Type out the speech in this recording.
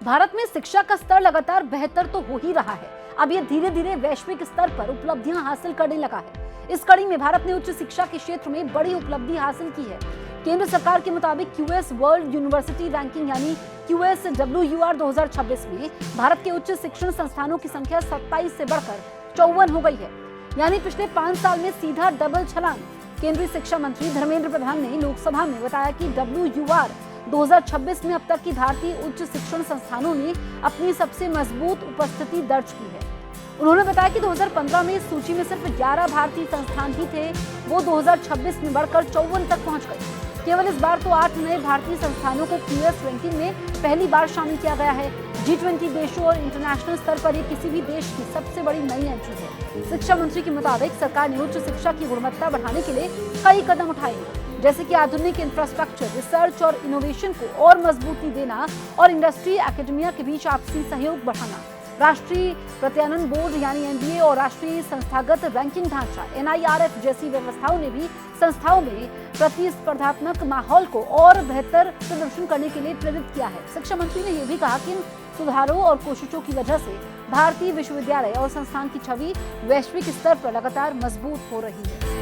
भारत में शिक्षा का स्तर लगातार बेहतर तो हो ही रहा है, अब ये धीरे धीरे वैश्विक स्तर पर उपलब्धियां हासिल करने लगा है। इस कड़ी में भारत ने उच्च शिक्षा के क्षेत्र में बड़ी उपलब्धि हासिल की है। केंद्र सरकार के मुताबिक क्यूएस वर्ल्ड यूनिवर्सिटी रैंकिंग यानी QSWUR 2026 में भारत के उच्च शिक्षण संस्थानों की संख्या 27 से बढ़कर 54 हो गई है, यानी पिछले 5 साल में सीधा डबल छलांग। केंद्रीय शिक्षा मंत्री धर्मेंद्र प्रधान ने लोकसभा में बताया कि WUR 2026 में अब तक की भारतीय उच्च शिक्षण संस्थानों ने अपनी सबसे मजबूत उपस्थिति दर्ज की है। उन्होंने बताया कि 2015 में इस सूची में सिर्फ 11 भारतीय संस्थान ही थे, वो 2026 में बढ़कर 54 तक पहुंच गए। केवल इस बार तो 8 नए भारतीय संस्थानों को QS रैंकिंग में पहली बार शामिल किया गया है। G20 देशों और इंटरनेशनल स्तर पर ये किसी भी देश की सबसे बड़ी नई एंट्री है। शिक्षा मंत्री के मुताबिक सरकार ने उच्च शिक्षा की गुणवत्ता बढ़ाने के लिए कई कदम उठाए हैं, जैसे कि आधुनिक इंफ्रास्ट्रक्चर, रिसर्च और इनोवेशन को और मजबूती देना और इंडस्ट्री एकेडमिया के बीच आपसी सहयोग बढ़ाना। राष्ट्रीय प्रत्यानयन बोर्ड यानी NBA और राष्ट्रीय संस्थागत रैंकिंग ढांचा NIRF जैसी व्यवस्थाओं ने भी संस्थाओं में प्रतिस्पर्धात्मक माहौल को और बेहतर प्रदर्शन करने के लिए प्रेरित किया है। शिक्षा मंत्री ने यह भी कहा कि इन सुधारों और कोशिशों की वजह से भारतीय विश्वविद्यालय और संस्थान की छवि वैश्विक स्तर पर लगातार मजबूत हो रही है।